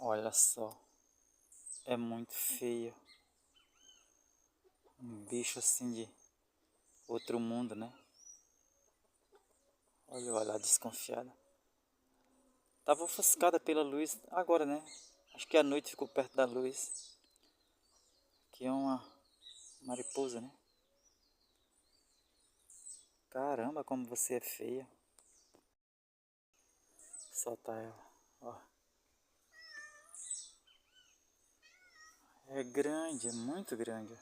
Olha só, é muito feio. Um bicho assim de outro mundo, né? Olha o olhar desconfiado. Tava ofuscada pela luz agora, né? Acho que a noite ficou perto da luz. Aqui é uma mariposa, né? Caramba, como você é feia. Solta ela, ó. É grande, é muito grande.